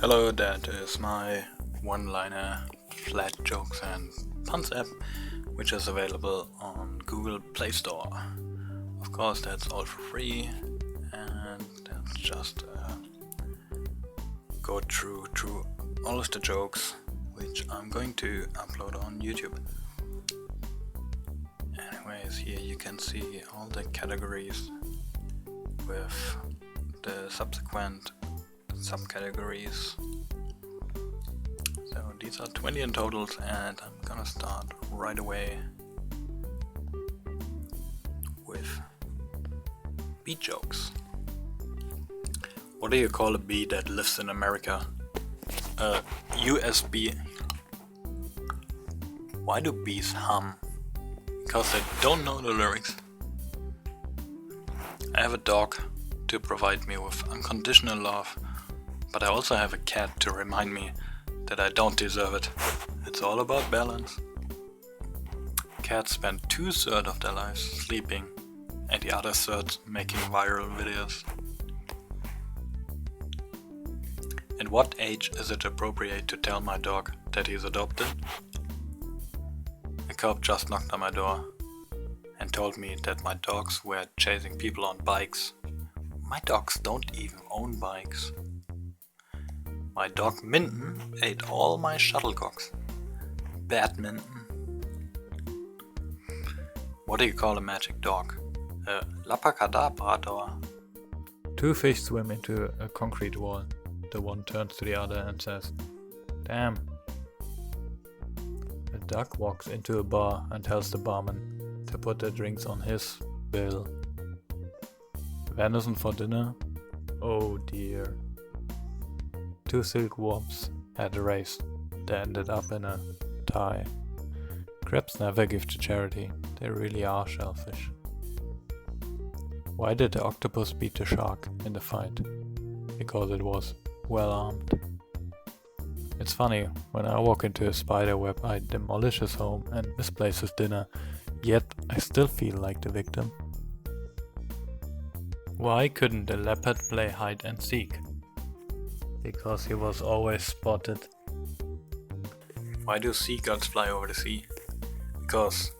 Hello, that is my one-liner flat jokes and puns app, which is available on Google Play Store. Of course, that's all for free, and that's just go through all of the jokes, which I'm going to upload on YouTube. Anyways, here you can see all the categories with the subsequent subcategories. So these are 20 in totals, and I'm gonna start right away with bee jokes. What do you call a bee that lives in America? A USB. Why do bees hum? Because they don't know the lyrics. I have a dog to provide me with unconditional love, but I also have a cat to remind me that I don't deserve it. It's all about balance. Cats spend 2/3 of their lives sleeping and the other third making viral videos. At what age is it appropriate to tell my dog that he's adopted? A cop just knocked on my door and told me that my dogs were chasing people on bikes. My dogs don't even own bikes. My dog Minton ate all my shuttlecocks. Badminton. What do you call a magic dog? A lapacadabrador. Two fish swim into a concrete wall. The one turns to the other and says, "Damn." A duck walks into a bar and tells the barman to put their drinks on his bill. Venison for dinner? Oh dear. Two silkworms had a race. They ended up in a tie. Crabs never give to charity. They really are shellfish. Why did the octopus beat the shark in the fight? Because it was well armed. It's funny, when I walk into a spider web, I demolish his home and misplace his dinner, yet I still feel like the victim. Why couldn't the leopard play hide and seek? Because he was always spotted. Why do seagulls fly over the sea? Because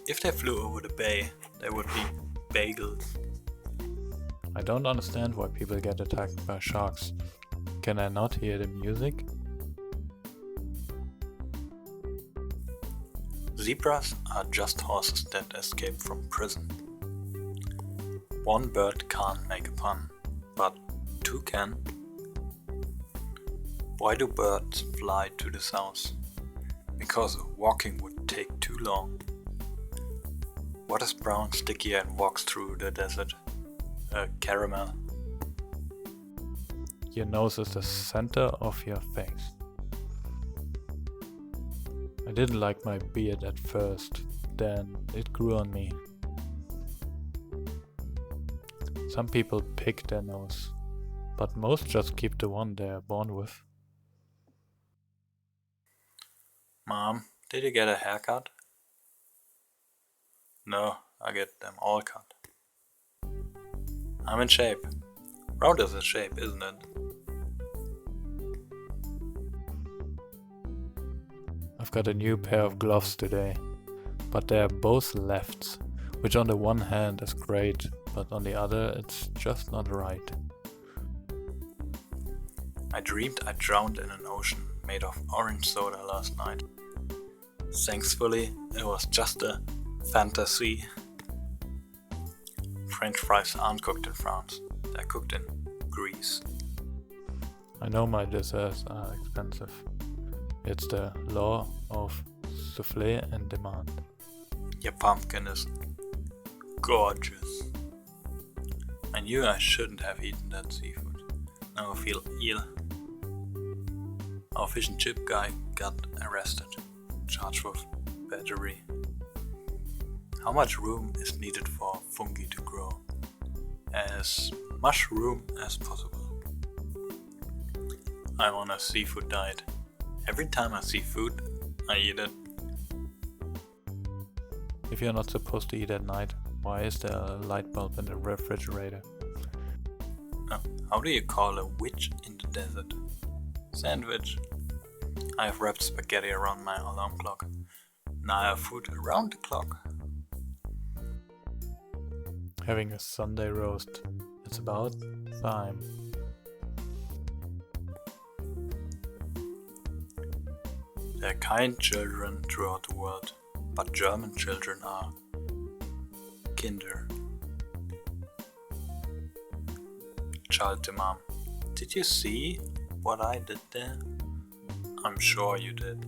if they flew over the bay, they would be bagels. I don't understand why people get attacked by sharks. Can I not hear the music? Zebras are just horses that escaped from prison. One bird can't make a pun, but two can. Why do birds fly to the south? Because walking would take too long. What is brown, sticky and walks through the desert? A caramel. Your nose is the center of your face. I didn't like my beard at first, then it grew on me. Some people pick their nose, but most just keep the one they are born with. Mom, did you get a haircut? No, I get them all cut. I'm in shape. Round is a shape, isn't it? I've got a new pair of gloves today, but they're both lefts, which on the one hand is great, but on the other it's just not right. I dreamed I drowned in an ocean made of orange soda last night. Thankfully, it was just a fantasy. French fries aren't cooked in France, they're cooked in Greece. I know my desserts are expensive. It's the law of souffle and demand. Your pumpkin is gorgeous. I knew I shouldn't have eaten that seafood. Now I feel ill. Our fish and chip guy got arrested, charged with battery. How much room is needed for fungi to grow? As much room as possible. I'm on a seafood diet. Every time I see food, I eat it. If you're not supposed to eat at night, why is there a light bulb in the refrigerator? How do you call a witch in the desert? Sandwich. I have wrapped spaghetti around my alarm clock. Now I have food around the clock. Having a Sunday roast. It's about time. There are kind children throughout the world, but German children are Kinder. Child to mom. Did you see what I did there? I'm sure you did.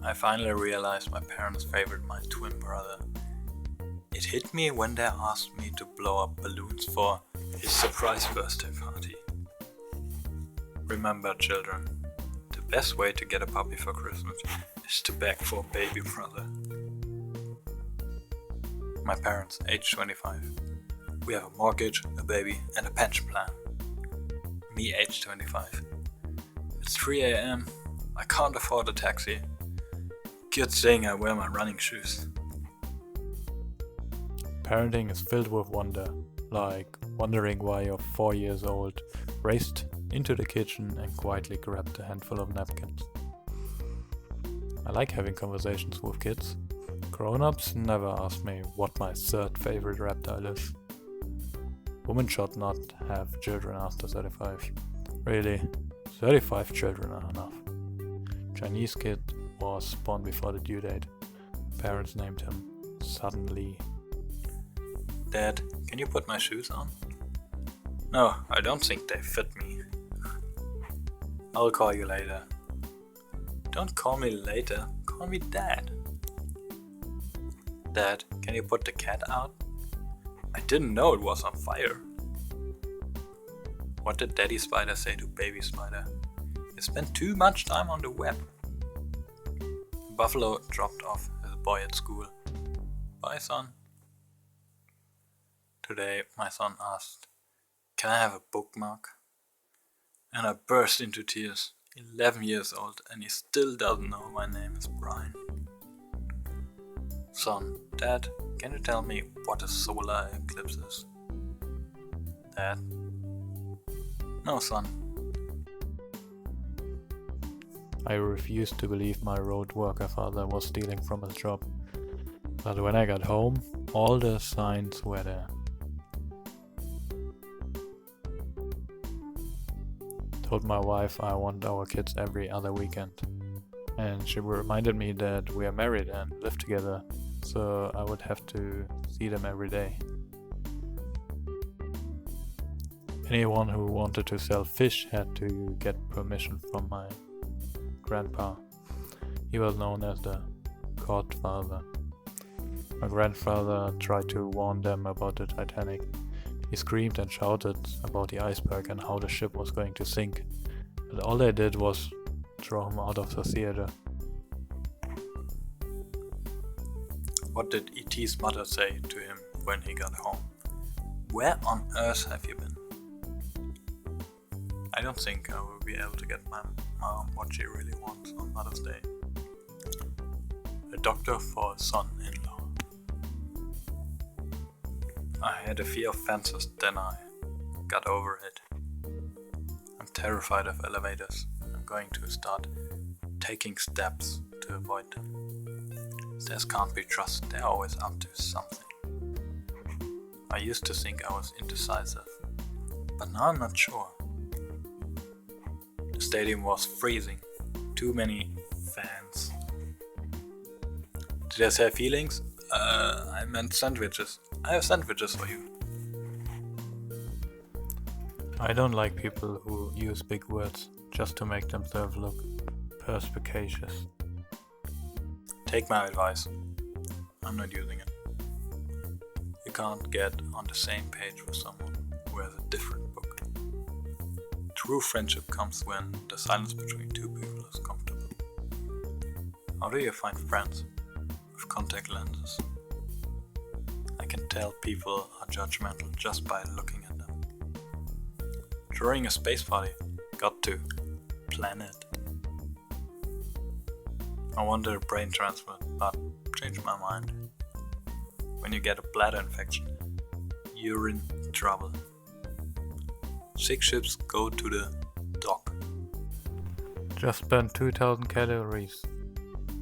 I finally realized my parents favored my twin brother. It hit me when they asked me to blow up balloons for his surprise birthday party. Remember, children, the best way to get a puppy for Christmas is to beg for a baby brother. My parents, age 25. We have a mortgage, a baby, and a pension plan. Me, age 25. It's 3 a.m. I can't afford a taxi. Good thing I wear my running shoes. Parenting is filled with wonder, like wondering why your 4 years old raced into the kitchen and quietly grabbed a handful of napkins. I like having conversations with kids. Grown-ups never ask me what my third favorite reptile is. Women should not have children after 35. Really, 35 children are enough. Chinese kid was born before the due date. Parents named him suddenly. Dad, can you put my shoes on? No, I don't think they fit me. I'll call you later. Don't call me later, call me Dad. Dad, can you put the cat out? I didn't know it was on fire. What did Daddy Spider say to Baby Spider? You spend too much time on the web. Buffalo dropped off his boy at school. Bye, son. Today, my son asked, "Can I have a bookmark?" And I burst into tears. 11 years old, and he still doesn't know my name is Brian. Son, Dad, can you tell me what a solar eclipse is? Dad? No, son. I refused to believe my road worker father was stealing from his job. But when I got home, all the signs were there. Told my wife I want our kids every other weekend. And she reminded me that we are married and live together, so I would have to see them every day. Anyone who wanted to sell fish had to get permission from my grandpa. He was known as the Godfather. My grandfather tried to warn them about the Titanic. He screamed and shouted about the iceberg and how the ship was going to sink. But all they did was throw him out of the theater. What did E.T.'s mother say to him when he got home? Where on earth have you been? I don't think I will be able to get my mom what she really wants on Mother's Day. A doctor for a son-in-law. I had a fear of fences, then I got over it. I'm terrified of elevators. I'm going to start taking steps to avoid them. Stairs can't be trusted, they're always up to something. I used to think I was indecisive, but now I'm not sure. The stadium was freezing, too many fans. Did I say feelings? I meant sandwiches. I have sandwiches for you. I don't like people who use big words just to make themselves look perspicacious. Take my advice. I'm not using it. You can't get on the same page with someone who has a different book. True friendship comes when the silence between two people is comfortable. How do you find friends with contact lenses? I can tell people are judgmental just by looking at them. During a space party, got to plan it. I wanted a brain transplant, but changed my mind. When you get a bladder infection, you're in trouble. Sick ships go to the dock. Just spent 2000 calories.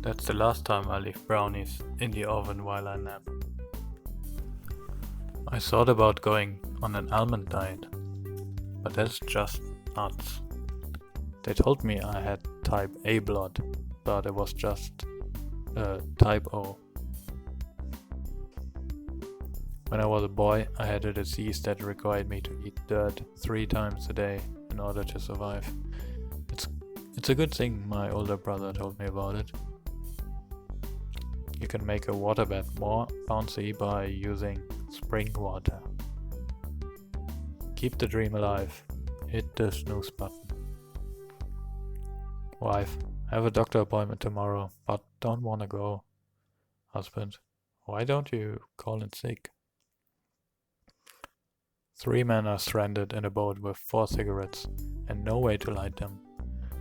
That's the last time I leave brownies in the oven while I nap. I thought about going on an almond diet, but that's just nuts. They told me I had type A blood, but it was just type O. When I was a boy, I had a disease that required me to eat dirt 3 times a day in order to survive. It's a good thing my older brother told me about it. You can make a waterbed more bouncy by using spring water. Keep the dream alive. Hit the snooze button. Wife, I have a doctor appointment tomorrow, but don't wanna go. Husband, why don't you call in sick? 3 men are stranded in a boat with 4 cigarettes and no way to light them.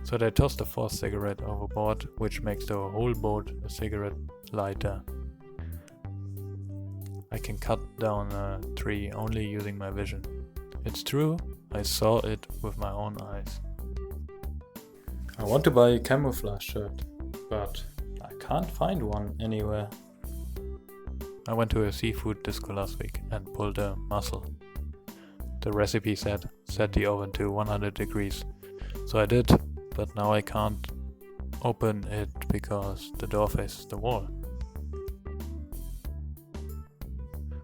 So they toss the 4th cigarette overboard, which makes the whole boat a cigarette lighter. I can cut down a tree only using my vision. It's true, I saw it with my own eyes. I want to buy a camouflage shirt, but I can't find one anywhere. I went to a seafood disco last week and pulled a mussel. The recipe said set the oven to 100 degrees, so I did, but now I can't open it because the door faces the wall.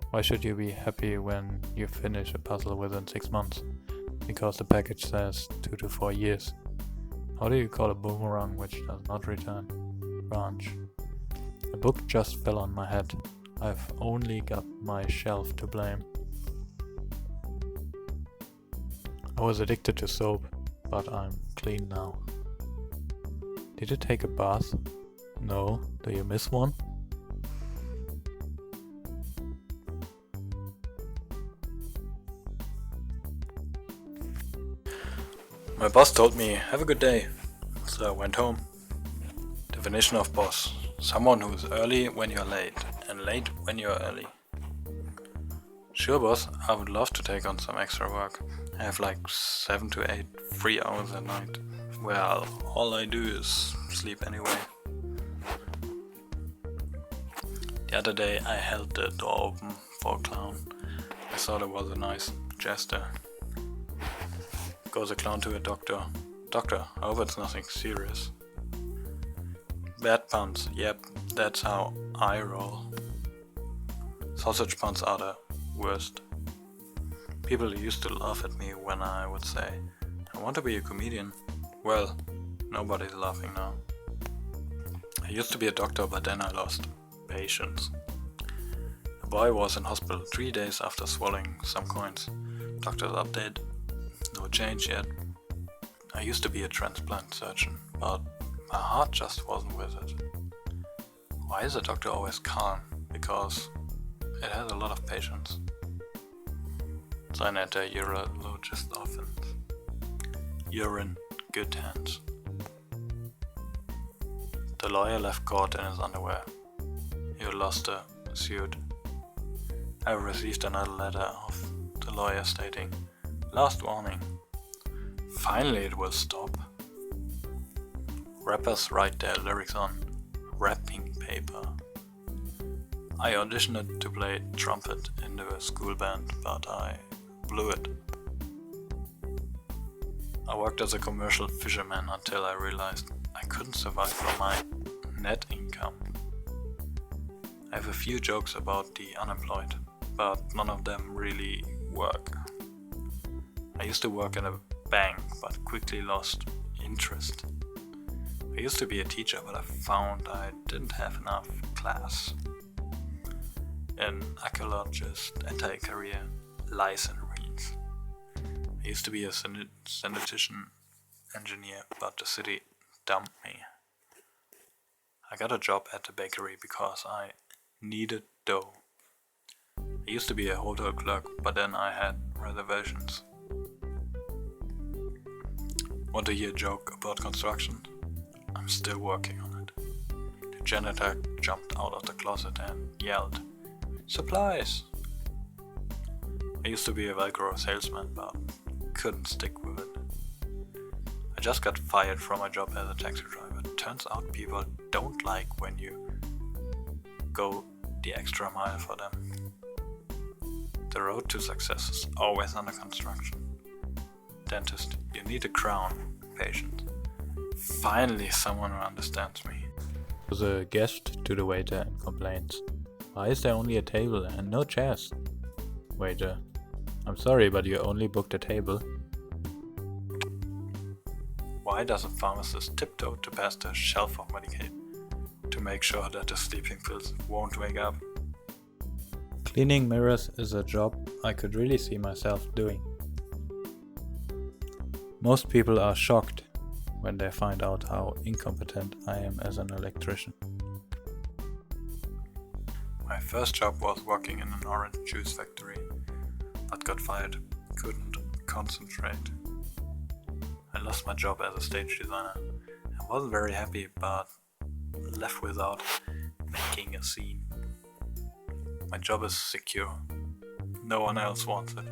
Why should you be happy when you finish a puzzle within 6 months? Because the package says 2 to 4 years. How do you call a boomerang which does not return? Branch. A book just fell on my head. I've only got my shelf to blame. I was addicted to soap, but I'm clean now. Did you take a bath? No. Do you miss one? My boss told me, have a good day. So I went home. Definition of boss. Someone who's early when you're late, and late when you're early. Sure boss, I would love to take on some extra work. I have like 7 to 8 free hours a night. Well, all I do is sleep anyway. The other day I held the door open for a clown. I thought it was a nice gesture. Goes a clown to a doctor. Doctor, I hope it's nothing serious. Bad puns, yep, that's how I roll. Sausage puns are the worst. People used to laugh at me when I would say, I want to be a comedian. Well, nobody's laughing now. I used to be a doctor, but then I lost patience. A boy was in hospital 3 days after swallowing some coins. Doctor's update, no change yet. I used to be a transplant surgeon, but my heart just wasn't with it. Why is a doctor always calm? Because it has a lot of patience. Sign at a urologist often. You're in good hands. The lawyer left court in his underwear. He lost a suit. I received another letter of the lawyer stating, last warning. Finally it will stop. Rappers write their lyrics on wrapping paper. I auditioned to play trumpet in the school band, but I blew it. I worked as a commercial fisherman until I realized I couldn't survive from my net income. I have a few jokes about the unemployed, but none of them really work. I used to work in a bank, but quickly lost interest. I used to be a teacher, but I found I didn't have enough class. An archaeologist anti-career lies and reads. I used to be a sanitation engineer, but the city dumped me. I got a job at the bakery because I needed dough. I used to be a hotel clerk, but then I had reservations. Want to hear a joke about construction? I'm still working on it. The janitor jumped out of the closet and yelled, "Supplies!" I used to be a Velcro salesman, but couldn't stick with it. I just got fired from my job as a taxi driver. Turns out people don't like when you go the extra mile for them. The road to success is always under construction. Dentist, you need a crown. Patient, finally someone who understands me. The guest to the waiter and complains, "Why is there only a table and no chairs?" Waiter, "I'm sorry, but you only booked a table." Why does a pharmacist tiptoe to past the shelf of Medicaid to make sure that the sleeping pills won't wake up? Cleaning mirrors is a job I could really see myself doing. Most people are shocked when they find out how incompetent I am as an electrician. My first job was working in an orange juice factory, but got fired, couldn't concentrate. I lost my job as a stage designer. I wasn't very happy, but left without making a scene. My job is secure. No one else wants it.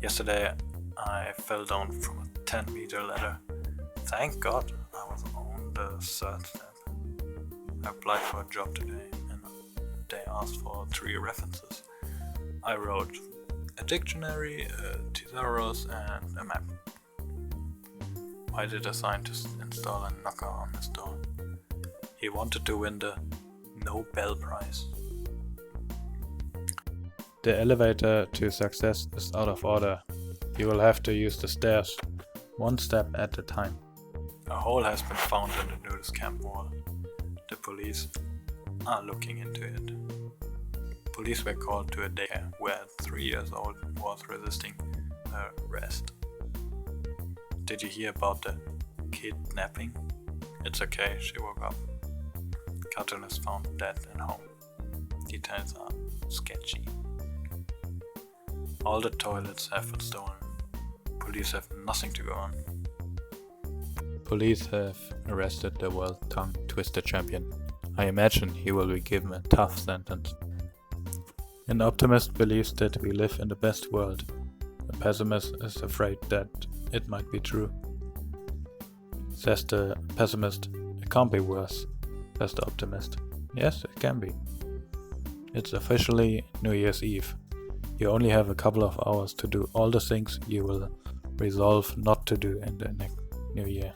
Yesterday I fell down from a 10-meter ladder. Thank God I was on the third step. I applied for a job today and they asked for 3 references. I wrote a dictionary, a thesaurus and a map. Why did a scientist install a knocker on his door? He wanted to win the Nobel Prize. The elevator to success is out of order. You will have to use the stairs, one step at a time. A hole has been found in the nudist camp wall. The police are looking into it. Police were called to a daycare where a 3-year-old was resisting arrest. Did you hear about the kidnapping? It's okay, she woke up. Cartoonist found dead at home. Details are sketchy. All the toilets have been stolen. Police have nothing to go on. Police have arrested the world tongue twister champion. I imagine he will be given a tough sentence. An optimist believes that we live in the best world. A pessimist is afraid that it might be true. Says the pessimist, "It can't be worse." Says the optimist, "Yes, it can be." It's officially New Year's Eve. You only have a couple of hours to do all the things you will resolve not to do in the next new year.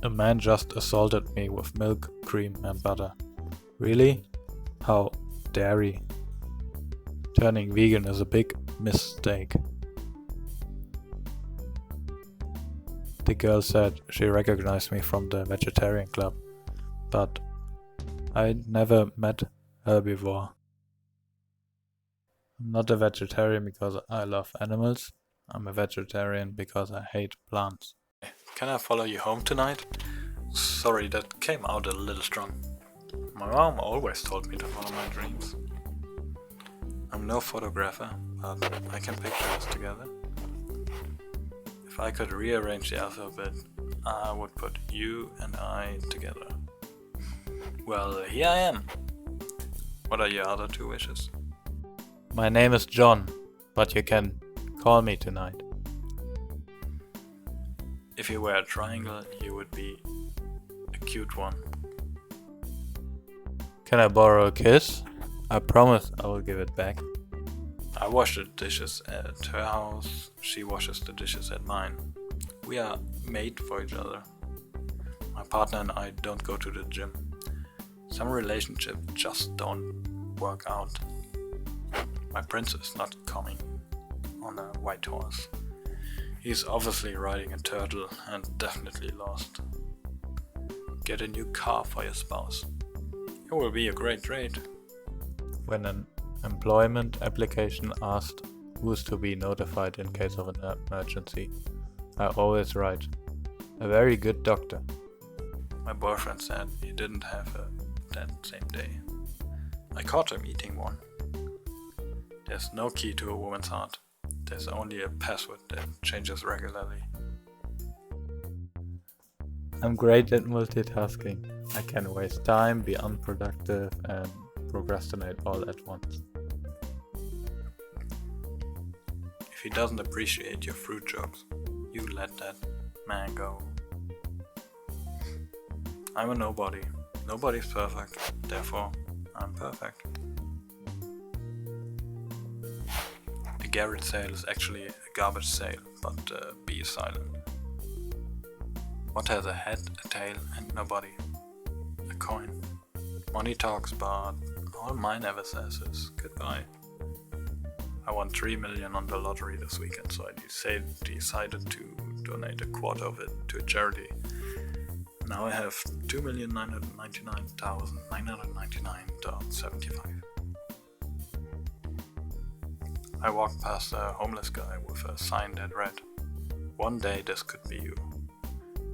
A man just assaulted me with milk, cream and butter. Really? How dairy? Turning vegan is a big mistake. The girl said she recognized me from the vegetarian club, but I'd never met her before. I'm not a vegetarian because I love animals. I'm a vegetarian because I hate plants. Can I follow you home tonight? Sorry, that came out a little strong. My mom always told me to follow my dreams. I'm no photographer, but I can picture us together. If I could rearrange the alphabet, I would put you and I together. Well, here I am. What are your other 2 wishes? My name is John, but you can call me tonight. If you were a triangle, you would be a cute one. Can I borrow a kiss? I promise I will give it back. I wash the dishes at her house, she washes the dishes at mine. We are made for each other. My partner and I don't go to the gym. Some relationships just don't work out. My prince is not coming on a white horse. He's obviously riding a turtle and definitely lost. Get a new car for your spouse. It will be a great trade. When an employment application asked who's to be notified in case of an emergency, I always write, a very good doctor. My boyfriend said he didn't have her that same day. I caught him eating one. There's no key to a woman's heart. There's only a password that changes regularly. I'm great at multitasking. I can waste time, be unproductive and procrastinate all at once. If he doesn't appreciate your fruit jokes, you let that man go. I'm a nobody. Nobody's perfect, therefore I'm perfect. A garage sale is actually a garbage sale, but be silent. What has a head, a tail, and no body? A coin. Money talks, but all mine ever says is goodbye. I won 3 million on the lottery this weekend, so I decided to donate a quarter of it to a charity. Now I have 2,999,999.75. I walked past a homeless guy with a sign that read, "One day this could be you."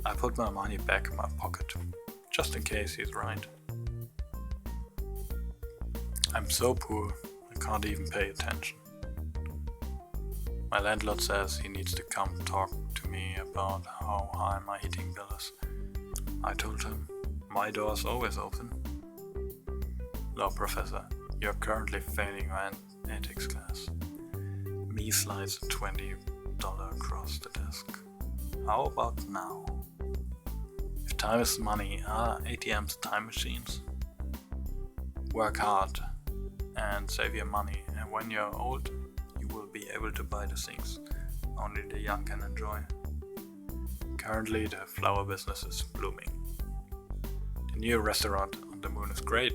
I put my money back in my pocket, just in case he's right. I'm so poor, I can't even pay attention. My landlord says he needs to come talk to me about how high my heating bill is. I told him, my door's always open. Law professor, you're currently failing your ethics class. Me slides a $20 across the desk. How about now? If time is money, are ATMs time machines? Work hard and save your money, and when you're old, you will be able to buy the things only the young can enjoy. Currently, the flower business is blooming. The new restaurant on the moon is great,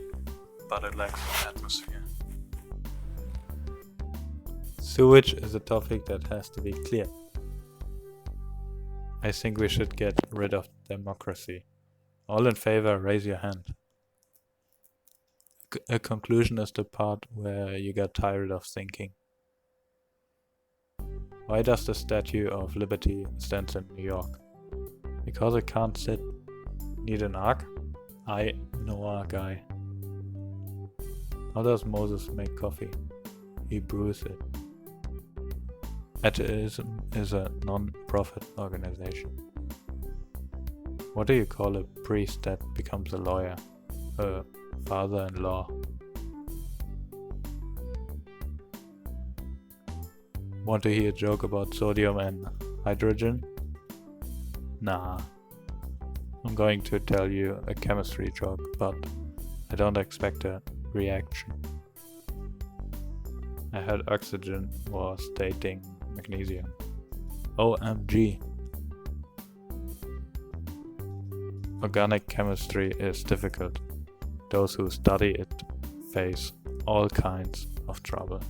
but it lacks atmosphere. Sewage is a topic that has to be clear. I think we should get rid of democracy. All in favor, raise your hand. A conclusion is the part where you get tired of thinking. Why does the Statue of Liberty stand in New York? Because it can't sit. Need an ark? I know a guy. How does Moses make coffee? He brews it. Atheism is a non-profit organization. What do you call a priest that becomes a lawyer? A father-in-law. Want to hear a joke about sodium and hydrogen? Nah. I'm going to tell you a chemistry joke, but I don't expect a reaction. I heard oxygen was dating magnesium. OMG. Organic chemistry is difficult. Those who study it face all kinds of trouble.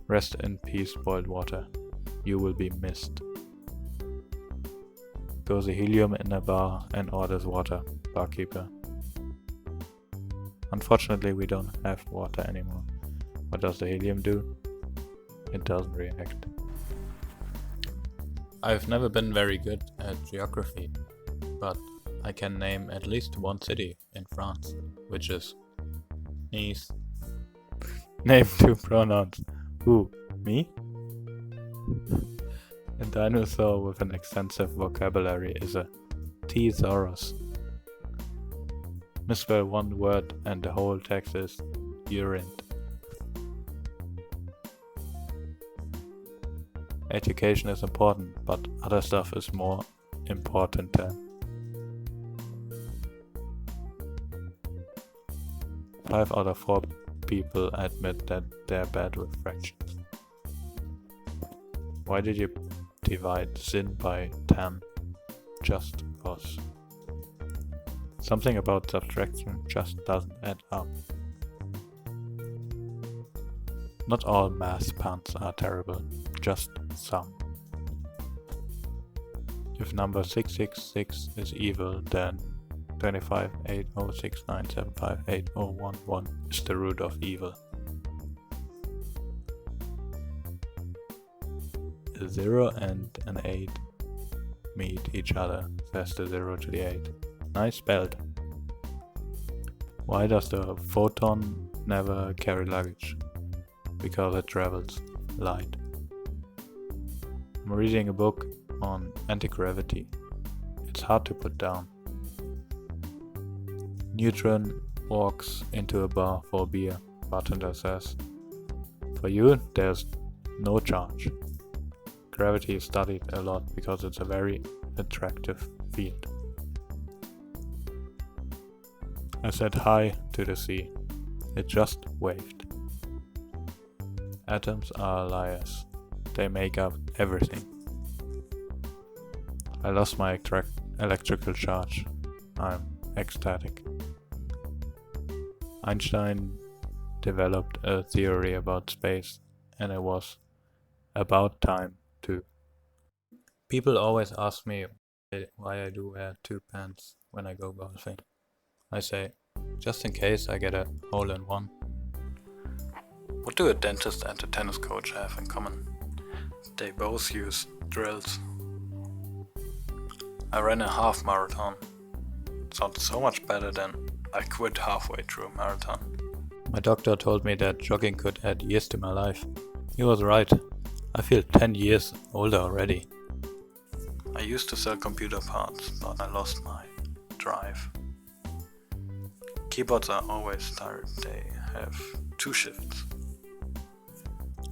Rest in peace, boiled water. You will be missed. Goes a helium in a bar and orders water. Barkeeper. Unfortunately, we don't have water anymore. What does the helium do? It doesn't react. I've never been very good at geography, but I can name at least one city in France, which is Nice. Name 2 pronouns. Who? Me? A dinosaur with an extensive vocabulary is a Thesaurus. Misspell one word and the whole text is urine. Education is important, but other stuff is more important. 5 out of 4 people admit that they're bad with fractions. Why did you divide sin by 10? Just cause. Something about subtraction just doesn't add up. Not all math puns are terrible, just some. If number 666 is evil, then 258069758011 is the root of evil. A 0 and an 8 meet each other, says the 0 to the 8. Nice spelled. Why does the photon never carry luggage? Because it travels light. I'm reading a book on anti-gravity. It's hard to put down. Neutron walks into a bar for a beer. Bartender says, For you, there's no charge. Gravity is studied a lot because it's a very attractive field. I said hi to the sea. It just waved. Atoms are liars. They make up everything. I lost my electrical charge. I'm ecstatic. Einstein developed a theory about space, and it was about time too. People always ask me why I do wear 2 pants when I go golfing. I say, just in case I get a hole in one. What do a dentist and a tennis coach have in common? They both use drills. I ran a half marathon. It sounds so much better than I quit halfway through a marathon. My doctor told me that jogging could add years to my life. He was right. I feel 10 years older already. I used to sell computer parts, but I lost my drive. Keyboards are always tired. They have 2 shifts.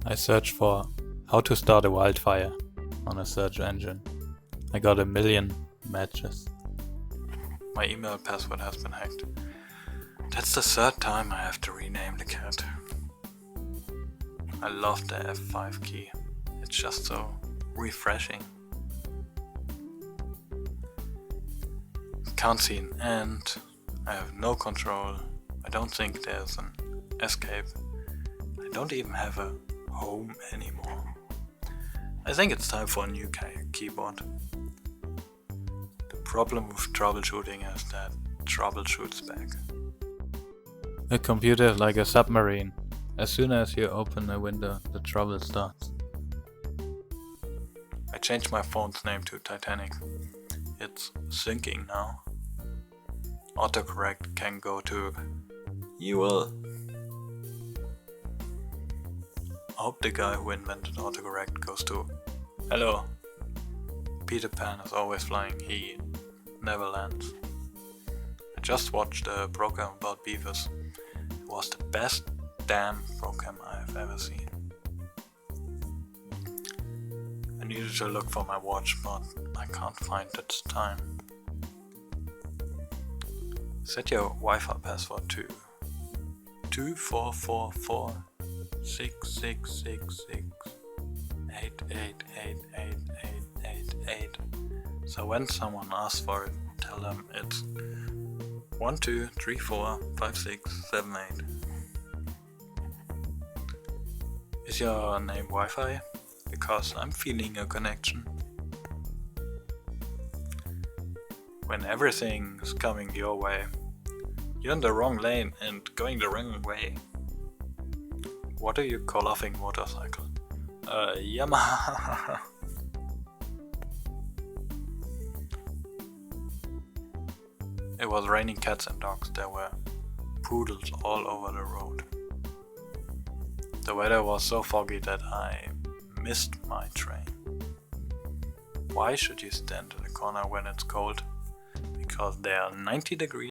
I searched for how to start a wildfire on a search engine. I got 1 million matches. My email password has been hacked. That's the 3rd time I have to rename the cat. I love the F5 key. It's just so refreshing. Can't see an end. I have no control. I don't think there's an escape. I don't even have a home anymore. I think it's time for a new keyboard. The problem with troubleshooting is that troubleshoots back. A computer is like a submarine. As soon as you open a window, the trouble starts. I changed my phone's name to Titanic. It's sinking now. Autocorrect can go to you will. I hope the guy who invented autocorrect goes to hello. Peter Pan is always flying, he never lands. I just watched a program about beavers. It was the best damn program I have ever seen. I needed to look for my watch, but I can't find its time. Set your Wi-Fi password to 2444666688888888. So when someone asks for it, tell them it's 12345678. Is your name Wi-Fi? Because I'm feeling a connection. When everything's coming your way, you're in the wrong lane and going the wrong way. What do you call a laughing motorcycle? Yamaha. It was raining cats and dogs. There were poodles all over the road. The weather was so foggy that I missed my train. Why should you stand in the corner when it's cold? Because there are 90 degrees